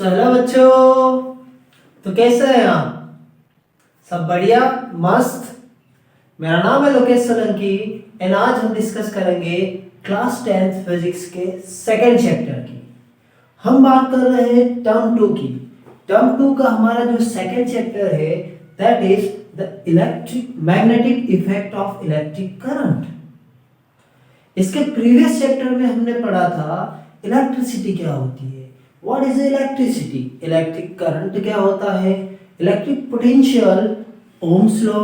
Hello बच्चों। तो कैसे हैं आप? सब बढ़िया, मस्त। मेरा नाम है लोकेश सोलंकी एंड आज हम डिस्कस करेंगे क्लास 10th फिजिक्स के सेकंड चैप्टर की। हम बात कर रहे हैं टर्म 2 की। टर्म 2 का हमारा जो सेकंड चैप्टर है that is the electric magnetic effect of electric current. इसके प्रीवियस चैप्टर में हमने पढ़ा था इलेक्ट्रिसिटी क्या होती है, what is electricity, electric current क्या होता है, electric potential, Ohm's law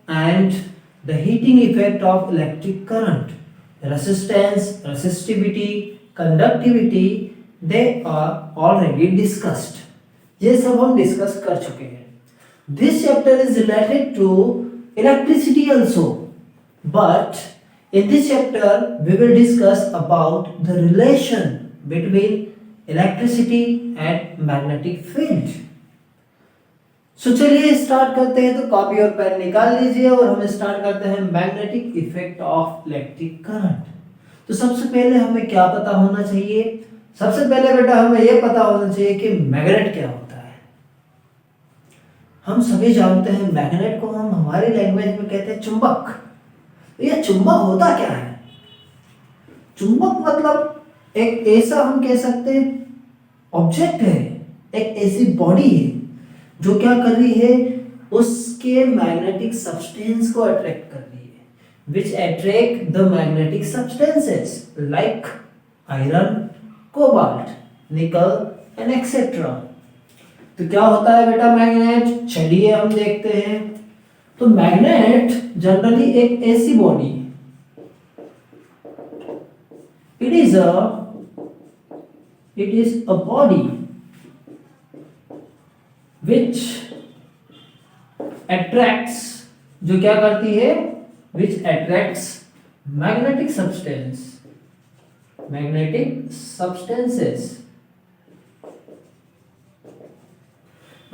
and the heating effect of electric current, resistance, resistivity, conductivity, they are already discussed. ये सब हम डिस्कस कर चुके हैं। This chapter is related to electricity also, but in this chapter we will discuss about the relation between electricity and magnetic field. So चलिए start करते हैं। तो कॉपी और पेन निकाल लीजिए और हम स्टार्ट करते हैं magnetic effect of electric current. तो सबसे पहले हमें क्या पता होना चाहिए? सबसे पहले बेटा हमें यह पता होना चाहिए कि मैग्नेट क्या होता है। हम सभी जानते हैं मैग्नेट को हम हमारी लैंग्वेज में कहते हैं चुंबक। ये चुंबक होता क्या है? चुंबक मतलब एक ऐसा हम कह सकते हैं ऑब्जेक्ट है, एक ऐसी बॉडी है जो क्या कर रही है, उसके मैग्नेटिक सब्सटेंस को अट्रैक्ट कर रही है, which attract the magnetic substances like iron, cobalt, निकल एंड एक्सेट्रा। तो क्या होता है बेटा मैग्नेट? चलिए हम देखते हैं। तो मैग्नेट जनरली एक ऐसी body, it is a body which attracts, जो क्या करती है, which attracts magnetic substance, magnetic substances.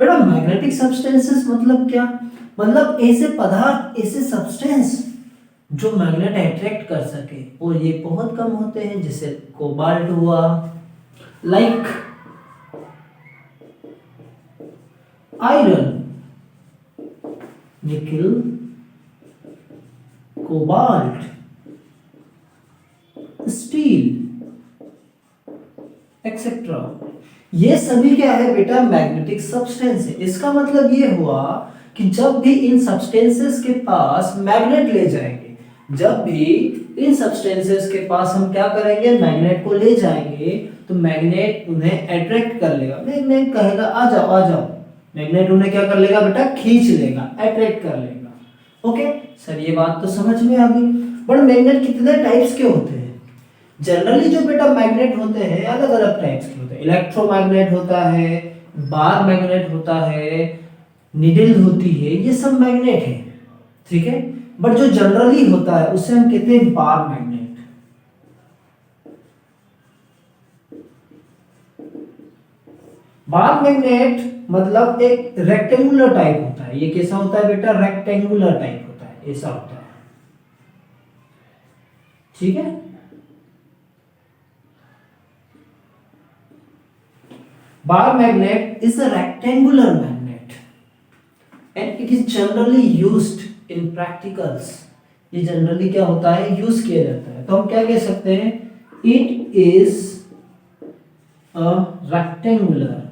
बेटा मैग्नेटिक सब्सटेंसेस मतलब क्या? मतलब ऐसे पदार्थ, ऐसे सब्सटेंस जो मैग्नेट अट्रैक्ट कर सके, और ये बहुत कम होते हैं, जैसे कोबाल्ट हुआ, लाइक आयरन, निकल, कोबाल्ट, स्टील एक्सेट्रा। ये सभी क्या है बेटा? मैग्नेटिक सब्सटेंस है। इसका मतलब ये हुआ कि जब भी इन सब्सटेंसेस के पास मैग्नेट ले जाएंगे, जब भी इन सब्सटेंसेस के पास हम क्या करेंगे, मैग्नेट को ले जाएंगे, तो मैग्नेट उन्हें अट्रैक्ट कर लेगा। मैग्नेट कहेगा आ जाओ आ जाओ, मैग्नेट उन्हें क्या कर लेगा बेटा? खींच लेगा, अट्रैक्ट कर लेगा। ओके सर, ये बात तो समझ में आ गई। बट मैग्नेट कितने टाइप्स के होते हैं? जनरली जो बेटा मैग्नेट होते हैं अलग अलग टाइप्स के होते हैं। इलेक्ट्रोमैग्नेट होता है, बार मैग्नेट होता है, निडल होती है, ये सब मैग्नेट है, ठीक है। बट जो जनरली होता है उसे हम कहते हैं बार मैग्नेट। बार मैग्नेट मतलब एक रेक्टेंगुलर टाइप होता है। ये कैसा होता है बेटा? रेक्टेंगुलर टाइप होता है, ऐसा होता है, ठीक है। Bar magnet is a rectangular magnet and it is generally used in practicals. ये जनरली क्या होता है? यूज किया जाता है। तो हम क्या कह सकते हैं? It is a rectangular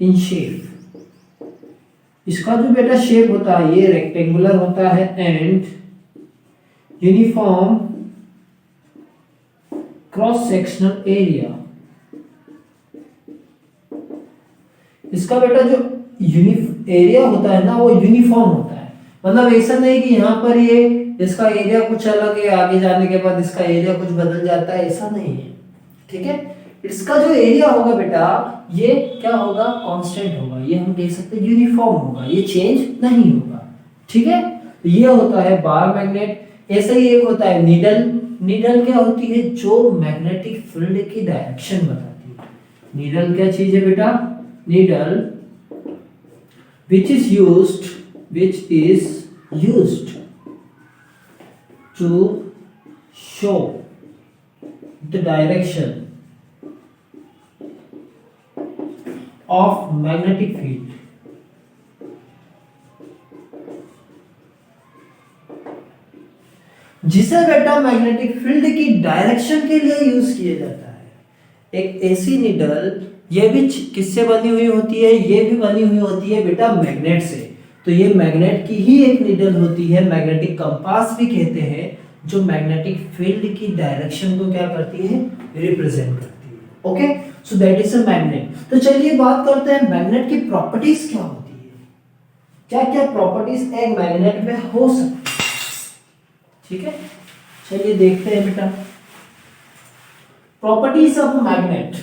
in shape. इसका जो बेटा शेप होता है ये रेक्टेंगुलर होता है and uniform cross sectional area. इसका बेटा जो एरिया होता है ना, वो यूनिफॉर्म होता है। मतलब ऐसा नहीं कि यहाँ पर ये इसका एरिया कुछ अलग है, आगे जाने के बाद इसका एरिया कुछ बदल जाता है, ऐसा नहीं है, ठीक है। इसका जो एरिया होगा बेटा ये क्या होगा? कांस्टेंट होगा। ये हम कह सकते हैं यूनिफॉर्म होगा, ये चेंज नहीं होगा, ठीक है। तो ये होता है बार मैग्नेट। ऐसे ही एक होता है नीडल। नीडल क्या होती है? जो मैग्नेटिक फील्ड की डायरेक्शन बताती है। नीडल क्या चीज है बेटा? Needle which is used to show the direction of magnetic field. जिसे बेटा मैग्नेटिक फील्ड की डायरेक्शन के लिए यूज किया जाता है। एक ऐसी निडल, ये भी किससे बनी हुई होती है? ये भी बनी हुई होती है बेटा मैग्नेट से। तो ये मैग्नेट की ही एक निडल होती है, मैग्नेटिक कंपास भी कहते हैं, जो मैग्नेटिक फील्ड की डायरेक्शन को क्या करती है? रिप्रेजेंट करती है। Okay, so that is a magnet. तो चलिए बात करते हैं मैग्नेट की प्रॉपर्टीज क्या होती है, क्या क्या प्रॉपर्टीज एक मैग्नेट में हो सकती है। ठीक है, चलिए देखते हैं बेटा प्रॉपर्टीज ऑफ मैग्नेट।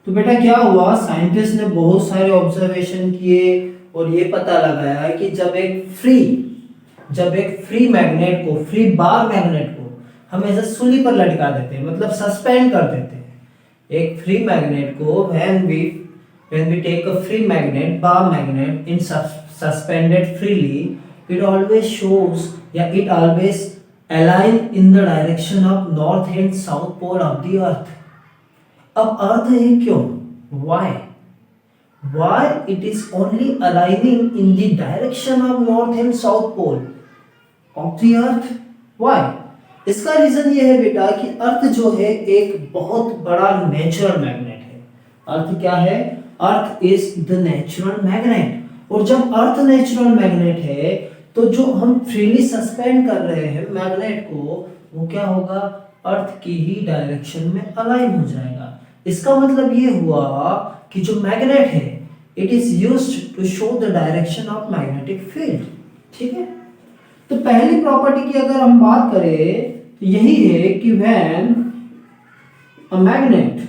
तो बेटा क्या हुआ, साइंटिस्ट ने बहुत सारे ऑब्जर्वेशन किए और ये पता लगाया कि जब एक फ्री मैग्नेट को, फ्री बार मैग्नेट को हम ऐसे सूली पर लटका देते हैं, मतलब सस्पेंड कर देते हैं। एक फ्री मैग्नेट को when we take a free magnet, bar magnet in suspended freely, it always shows, yeah, it always align in the direction of north and south pole of the earth. अब अर्थ है क्यों? why it is only aligning in the direction of north and south pole of the earth? why? इसका reason ये है बेटा कि अर्थ जो है एक बहुत बड़ा नेचुरल मैग्नेट है। अर्थ क्या है? Earth is the natural magnet. और जब अर्थ नेचुरल मैग्नेट है तो जो हम फ्रीली सस्पेंड कर रहे हैं मैग्नेट को, वो क्या होगा? अर्थ की ही डायरेक्शन में अलाइन हो जाएगा। इसका मतलब ये हुआ कि जो मैग्नेट है it is used to show the direction of magnetic field. ठीक है, तो पहली प्रॉपर्टी की अगर हम बात करें तो यही है कि when a magnet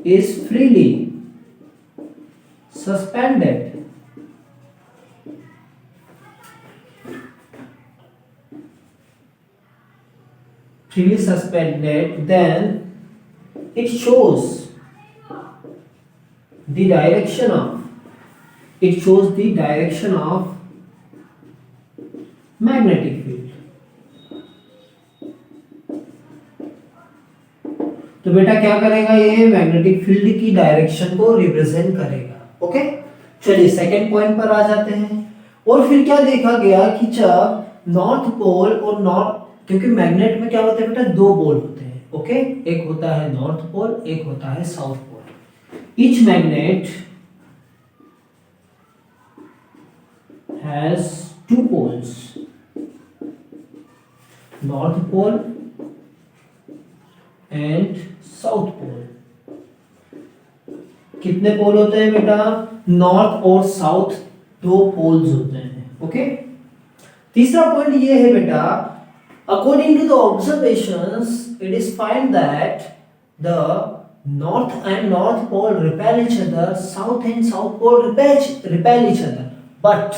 is freely suspended, then it shows the direction of magnetic field। तो बेटा क्या करेगा? ये मैग्नेटिक फील्ड की डायरेक्शन को रिप्रेजेंट करेगा। ओके, चलिए सेकंड पॉइंट पर आ जाते हैं। और फिर क्या देखा गया कि जब नॉर्थ पोल और नॉर्थ, क्योंकि मैग्नेट में क्या होता है बेटा? दो पोल होते हैं। ओके, एक होता है नॉर्थ पोल, एक होता है south pole. Each magnet has two poles, north pole and south pole. कितने पोल होते हैं बेटा? नॉर्थ और साउथ दो पोल्स होते हैं। ओके, तीसरा पॉइंट ये है बेटा, according to the observations it is find that the north and north pole repel each other, south and south pole repel each other, but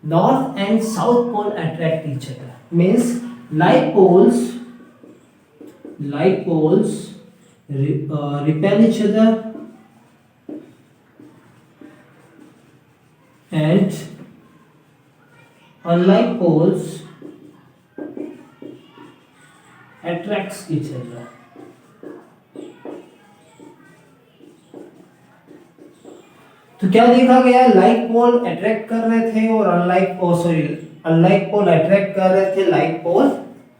north and south pole attract each other. Means like poles repel each other and unlike poles attracts each other। तो क्या देखा गया? Like pole attract कर रहे थे और unlike pole attract कर रहे थे, लाइक पोल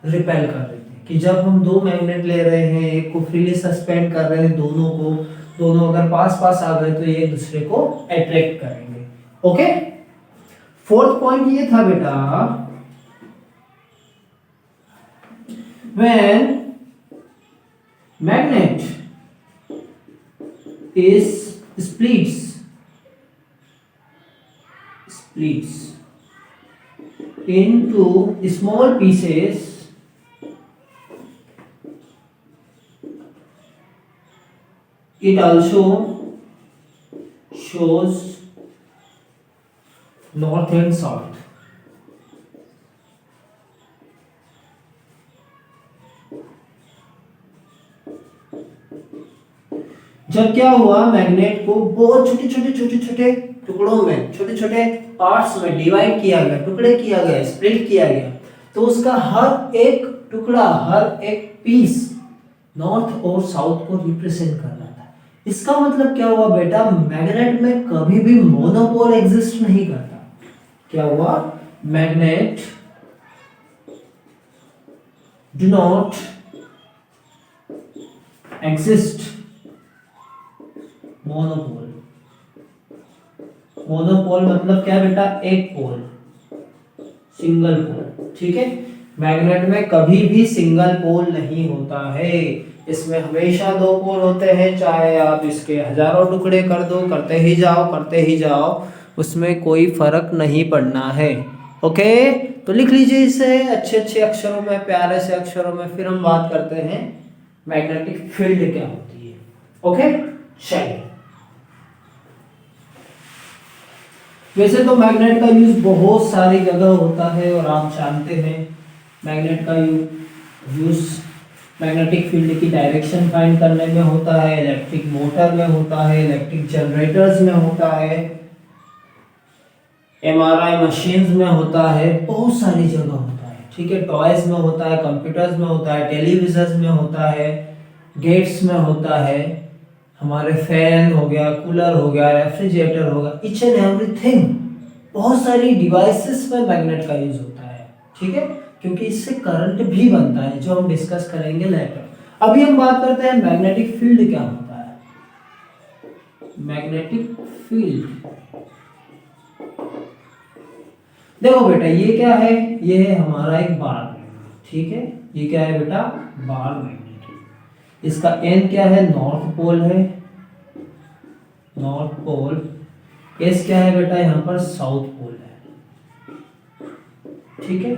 रिपेल कर रहे थे। कि जब हम दो मैग्नेट ले रहे हैं, एक को फ्रीली सस्पेंड कर रहे हैं, दोनों अगर पास पास आ गए तो ये एक दूसरे को अट्रैक्ट करेंगे। ओके, फोर्थ पॉइंट ये था बेटा, when magnet is splits into small pieces, it also shows north and south। जब क्या हुआ, मैग्नेट को बहुत छोटे छोटे टुकड़ों में, छोटे छोटे पार्ट्स में डिवाइड किया गया, टुकड़े किया गया, स्प्लिट किया गया, तो उसका हर एक टुकड़ा, हर एक पीस नॉर्थ और साउथ को रिप्रेजेंट कर रहा था। इसका मतलब क्या हुआ बेटा, मैग्नेट में कभी भी मोनोपोल एग्जिस्ट नहीं करता। क्या हुआ, magnet do not exist monopole. Monopole मतलब क्या बेटा, एक पोल, सिंगल पोल। ठीक है, मैग्नेट में कभी भी सिंगल पोल नहीं होता है, इसमें हमेशा दो पोल होते हैं, चाहे आप इसके हजारों टुकड़े कर दो, करते ही जाओ करते ही जाओ, उसमें कोई फर्क नहीं पड़ना है। ओके, तो लिख लीजिए इसे अच्छे अच्छे अक्षरों में, प्यारे से अक्षरों में, फिर हम बात करते हैं मैग्नेटिक फील्ड क्या होती है। ओके, चलिए। वैसे तो मैग्नेट का यूज बहुत सारी जगह होता है और आप जानते हैं मैग्नेट का यूज मैग्नेटिक फील्ड की डायरेक्शन फाइंड करने में होता है, इलेक्ट्रिक मोटर में होता है, इलेक्ट्रिक जनरेटर्स में होता है, एमआरआई मशीन्स में होता है, बहुत सारी जगह होता है। ठीक है, टॉयज में होता है, कंप्यूटर्स में होता है, टेलीविजन में होता है, गेट्स में होता है, हमारे फैन हो गया, कूलर हो गया, रेफ्रिजरेटर हो गया, ईच एंड एवरीथिंग, बहुत सारी डिवाइसेस में मैग्नेट का यूज होता है। ठीक है, क्योंकि इससे करंट भी बनता है, जो हम डिस्कस करेंगे लेटर। अभी हम बात करते हैं मैग्नेटिक फील्ड क्या होता है। मैग्नेटिक फील्ड, देखो बेटा ये क्या है, ये है हमारा एक बार मैग्नेट। ठीक है, ये क्या है बेटा, बार मैग्नेट। इसका एन क्या है, नॉर्थ पोल है, नॉर्थ पोल। एस क्या है बेटा, यहां पर साउथ पोल है। ठीक है,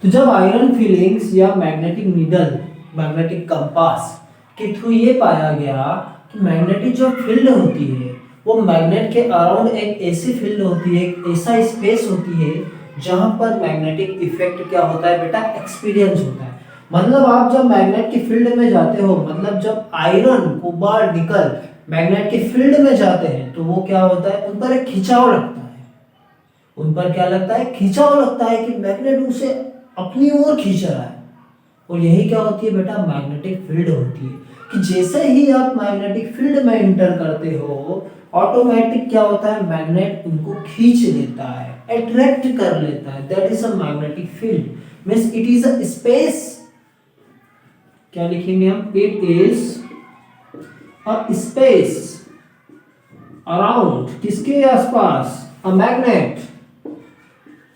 तो जब आयरन फिलिंग्स या मैग्नेटिक नीडल, मैग्नेटिक कंपास के थ्रू ये पाया गया कि मैग्नेटिक जो फील्ड होती है वो मैग्नेट के अराउंड एक ऐसी फील्ड होती है, एक ऐसा स्पेस होती है जहां पर मैग्नेटिक इफेक्ट क्या होता है बेटा, एक्सपीरियंस होता है। मतलब आप जब मैग्नेट की फील्ड में जाते हो, मतलब जब आयरन, कोबाल्ट, निकल मैग्नेट की फील्ड में जाते हैं तो वो क्या होता है, उन पर एक खिंचाव लगता है। उन पर क्या लगता है, खिंचाव लगता है कि मैग्नेट उसे अपनी ओर खींच रहा है। और यही क्या होती है बेटा, मैग्नेटिक फील्ड होती है। कि जैसे ही आप मैग्नेटिक फील्ड में एंटर करते हो, ऑटोमेटिक क्या होता है, मैग्नेट उनको खींच लेता है, अट्रैक्ट कर लेता है। That is a magnetic field. Means it is a space, क्या लिखेंगे हम, it is a space around, किसके आसपास, a magnet.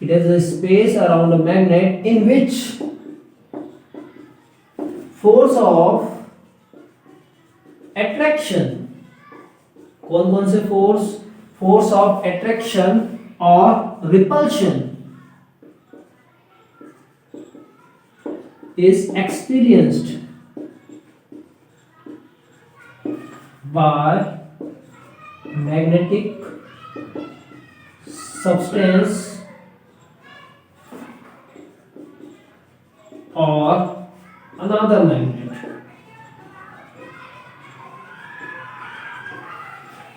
It is a space around a magnet in which force of attraction, कौन कौन से फोर्स, फोर्स ऑफ अट्रैक्शन और repulsion is experienced by magnetic substance or another magnet।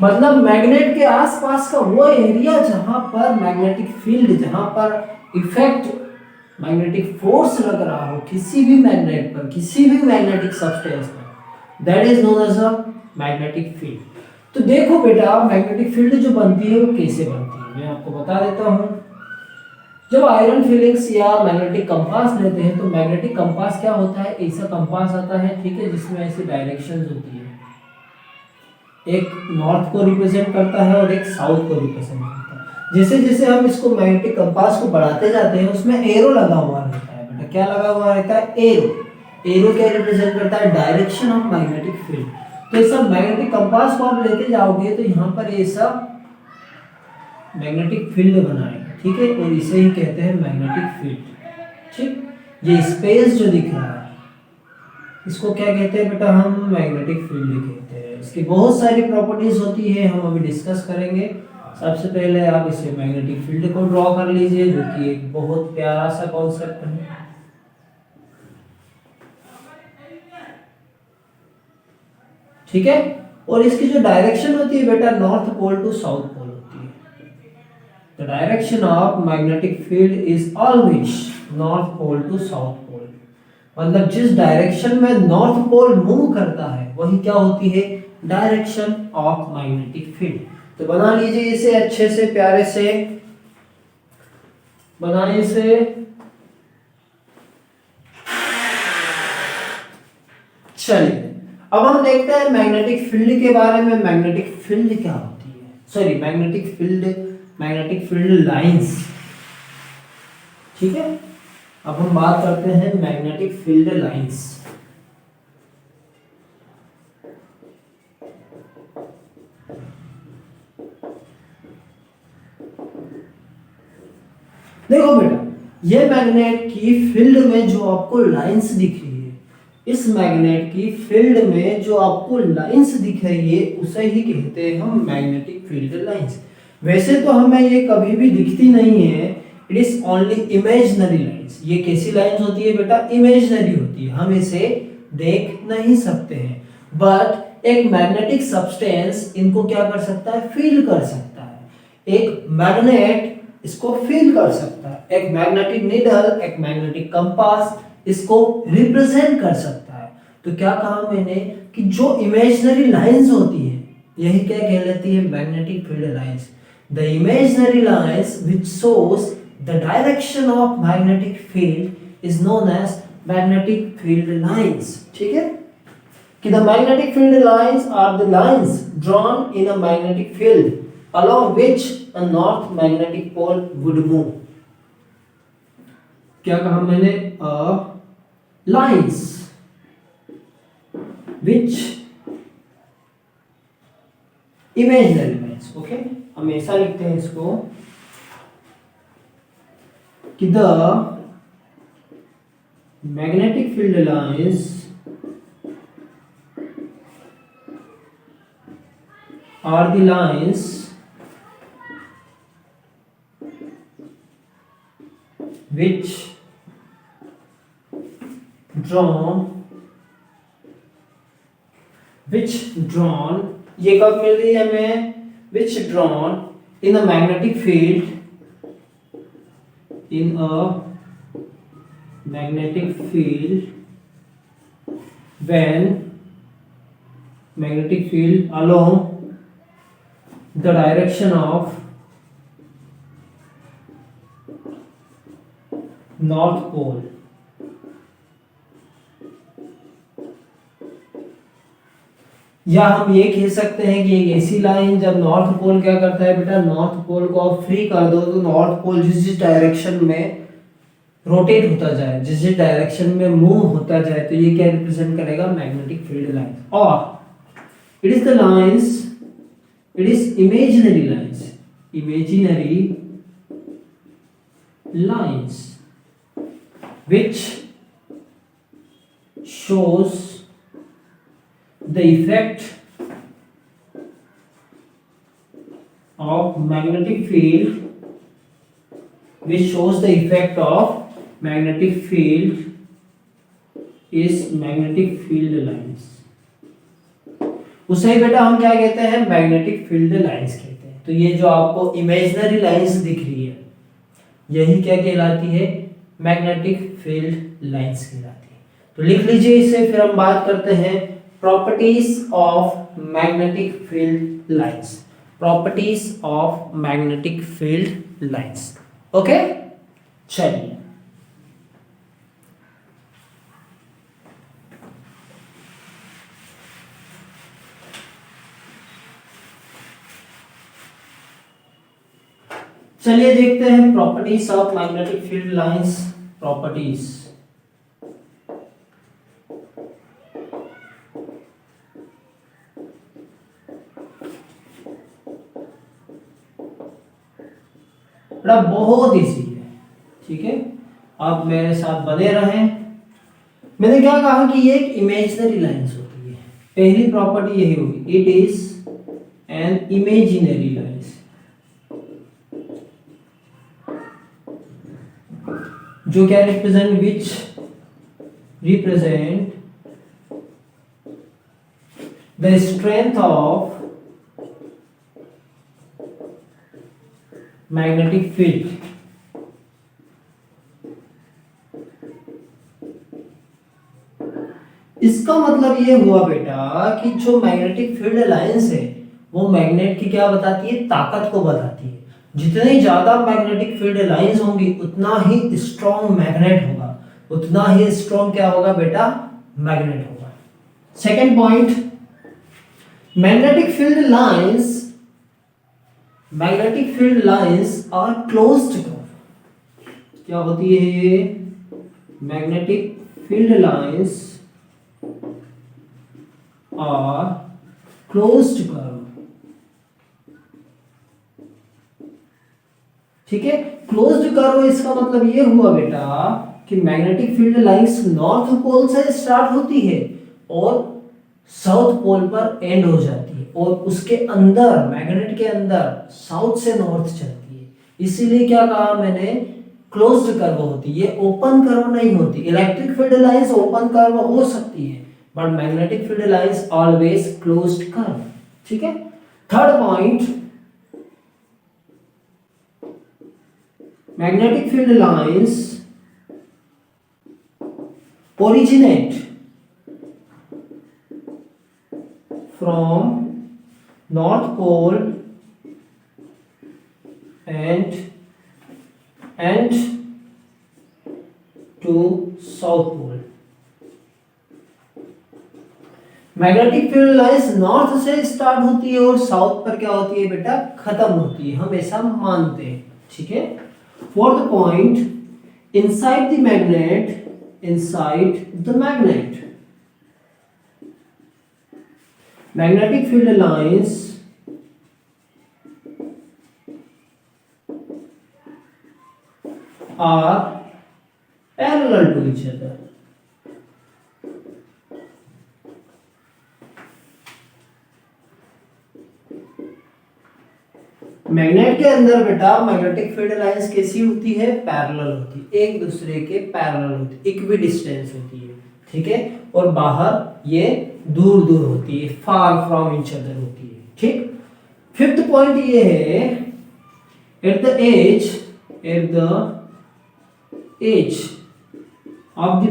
मतलब magnet के आसपास का वो एरिया जहां पर मैग्नेटिक फील्ड, जहां पर इफेक्ट, मैग्नेटिक फोर्स लग रहा हो किसी भी मैग्नेट पर, किसी भी मैग्नेटिक सब्सटेंस पर, that is known as a magnetic field. तो देखो बेटा, मैग्नेटिक फील्ड जो बनती है वो कैसे बनती है, मैं आपको बता देता हूं। जब आयरन फिलिंग्स या मैग्नेटिक कंपास लेते हैं तो मैग्नेटिक कंपास क्या होता है, ऐसा कंपास आता है, ठीक है, जिसमें ऐसी डायरेक्शंस होती है, एक नॉर्थ को रिप्रेजेंट करता है और एक साउथ को रिप्रेजेंट करता है। जैसे जैसे हम इसको मैग्नेटिक कंपास को बढ़ाते जाते हैं उसमें एरो लगा हुआ रहता है बेटा, क्या लगा हुआ रहता है, एरो। एरो क्या रिप्रेजेंट करता है, डायरेक्शन ऑफ मैग्नेटिक फील्ड। तो ऐसा मैग्नेटिक कंपास को आप लेते जाओगे तो यहाँ पर ऐसा मैग्नेटिक फील्ड बनाएगा, ठीक है, और इसे ही कहते हैं मैग्नेटिक फील्ड। ठीक, ये स्पेस जो दिख रहा है इसको क्या कहते हैं बेटा, हम मैग्नेटिक फील्ड कहते हैं। इसकी बहुत सारी प्रॉपर्टीज होती है, हम अभी डिस्कस करेंगे। सबसे पहले आप इसे मैग्नेटिक फील्ड को ड्रॉ कर लीजिए, जो कि एक बहुत प्यारा सा कॉन्सेप्ट है। ठीक है, और इसकी जो डायरेक्शन होती है बेटा north pole to south pole होती है। The direction of magnetic field is always north pole to south pole. मतलब जिस डायरेक्शन में नॉर्थ पोल मूव करता है वही क्या होती है, डायरेक्शन ऑफ मैग्नेटिक फील्ड। तो बना लीजिए इसे अच्छे से, प्यारे से बनाइए इसे। चलिए अब हम देखते हैं मैग्नेटिक फील्ड के बारे में। मैग्नेटिक फील्ड क्या होती है, सॉरी मैग्नेटिक फील्ड लाइंस। ठीक है, अब हम बात करते हैं मैग्नेटिक फील्ड लाइंस। देखो बेटा, ये मैग्नेट की फील्ड में जो आपको लाइंस दिख रही है, इस मैग्नेट की फील्ड में जो आपको लाइंस दिख रही है उसे ही कहते हैं हम मैग्नेटिक फील्ड लाइंस। वैसे तो हमें ये कभी भी दिखती नहीं है, it is only imaginary lines. ये कैसी लाइंस होती है बेटा, इमेजिनरी होती है, हम इसे देख नहीं सकते हैं। बट एक मैग्नेटिक सब्सटेंस इनको क्या कर सकता है, फील कर सकता है। एक मैग्नेट इसको फील कर सकता है। एक मैग्नेटिक नीडल, एक मैग्नेटिक कंपास इसको रिप्रेजेंट कर सकता है। तो क्या कहा मैंने कि जो इमेजिनरी लाइंस होती है यही क्या कहलाती है, magnetic field lines. The imaginary lines which shows the direction of magnetic field is known as magnetic field lines. ठीक है, कि the magnetic field lines are the lines drawn in a magnetic field along which a north magnetic pole would move. क्या कहा मैंने, lines which imaginary lines. Okay, हम ऐसा लिखते हैं इसको कि the magnetic field lines are the lines which drawn ये कब मिल रही है हमें, which drawn in a magnetic field, in a magnetic field when magnetic field along the direction of north pole। या हम ये कह सकते हैं कि एक ऐसी लाइन जब नॉर्थ पोल क्या करता है बेटा, नॉर्थ पोल को आप फ्री कर दो तो नॉर्थ पोल जिस जिस डायरेक्शन में रोटेट होता जाए, जिस जिस डायरेक्शन में मूव होता जाए, तो ये क्या रिप्रेजेंट करेगा, मैग्नेटिक फील्ड लाइन। और it is the lines, it is imaginary lines which shows the effect of magnetic field, which shows the effect of magnetic field is magnetic field lines। उसे बेटा हम क्या कहते हैं, मैग्नेटिक फील्ड लाइंस कहते हैं। तो ये जो आपको इमेजिनरी लाइंस दिख रही है यही क्या कहलाती है, मैग्नेटिक फील्ड लाइंस कहलाती है। तो लिख लीजिए इसे, फिर हम बात करते हैं properties of magnetic field lines. Properties of magnetic field lines. Okay, चलिए चलिए देखते हैं properties of magnetic field lines. Properties, बड़ा बहुत इजी है। ठीक है, आप मेरे साथ बने रहें। मैंने क्या कहा कि ये एक इमेजिनरी लाइंस होती है। पहली प्रॉपर्टी यही होगी, it is an imaginary lines, जो क्या represent, the strength of magnetic field. इसका मतलब ये हुआ बेटा कि जो मैग्नेटिक फील्ड लाइंस है वो मैग्नेट की क्या बताती है, ताकत को बताती है। जितनी ज्यादा मैग्नेटिक फील्ड लाइंस होंगी उतना ही स्ट्रॉन्ग मैग्नेट होगा, उतना ही स्ट्रॉन्ग क्या होगा बेटा, मैग्नेट होगा। Second point, magnetic field lines, magnetic field lines are closed curve. क्या होती है ये, magnetic field lines are closed curve. ठीक है, क्लोज्ड कर्व इसका मतलब ये हुआ बेटा कि magnetic field lines north pole से स्टार्ट होती है और साउथ पोल पर एंड हो जाती है, और उसके अंदर, मैग्नेट के अंदर साउथ से नॉर्थ चलती है। इसीलिए क्या कहा मैंने, क्लोज्ड कर्व होती है, ओपन कर्व नहीं होती। Electric field lines open curve हो सकती है, but magnetic field lines always closed curve. ठीक है। Third point, magnetic field lines originate from north pole and to south pole। Magnetic field lines north से start होती है और साउथ पर क्या होती है बेटा, खत्म होती है, हम ऐसा मानते हैं। ठीक है। Fourth point, inside the magnet, magnetic field lines are parallel to each other। Magnet के अंदर बेटा मैग्नेटिक फील्ड लाइंस कैसी होती है, पैरेलल होती है, एक दूसरे के पैरेलल होती है, इक्वी डिस्टेंस होती है। ठीक है। और बाहर ये दूर दूर होती है, फार फ्रॉम ईच अदर होती है। ठीक। फिफ्थ पॉइंट ये है, at the edge of the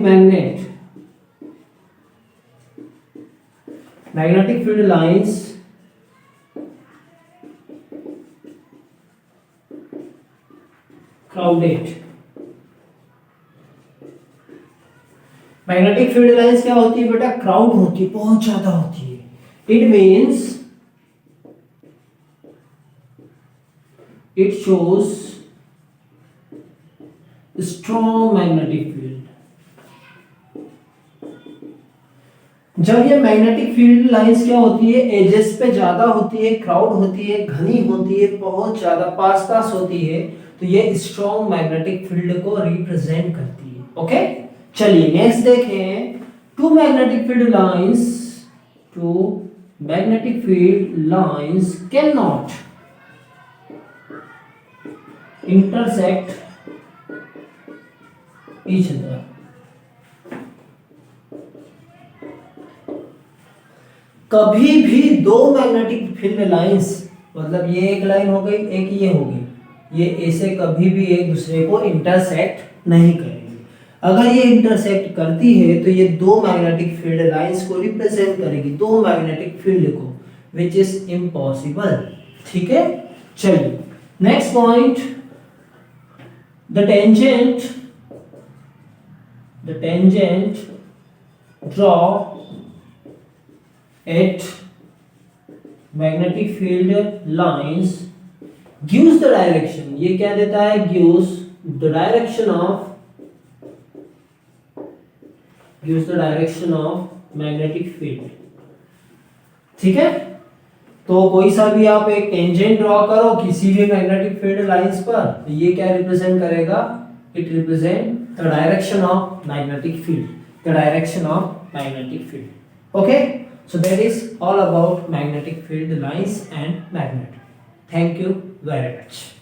magnetic field lines crowded. Magnetic field lines क्या होती है बेटा, क्राउड होती है, बहुत ज्यादा होती है। It means it shows strong magnetic field. जब ये मैग्नेटिक फील्ड लाइंस क्या होती है, एजेस पे ज्यादा होती है, क्राउड होती है, घनी होती है, बहुत ज्यादा पास पास होती है, तो ये स्ट्रॉन्ग मैग्नेटिक फील्ड को रिप्रेजेंट करती है। ओके। चलिए नेक्स्ट देखें, two magnetic field lines can not intersect each other. कभी भी दो मैग्नेटिक फील्ड लाइंस, मतलब ये एक लाइन हो गई, एक ये हो गई, ये ऐसे कभी भी एक दूसरे को इंटरसेक्ट नहीं करेंगे। अगर ये इंटरसेक्ट करती है तो ये दो मैग्नेटिक फील्ड लाइंस को रिप्रेजेंट करेगी, दो मैग्नेटिक फील्ड को, विच इज इम्पॉसिबल। ठीक है। चलिए next point, the tangent draw at magnetic field lines gives the direction, ये क्या देता है, gives the direction of magnetic field। ठीक है। तो कोई सा भी आप एक टेंजेंट ड्रॉ करो किसी भी मैग्नेटिक फील्ड लाइंस पर, तो ये क्या रिप्रेजेंट करेगा, it represent the direction of magnetic field. Okay, so that is all about magnetic field lines and magnet. Thank you very much.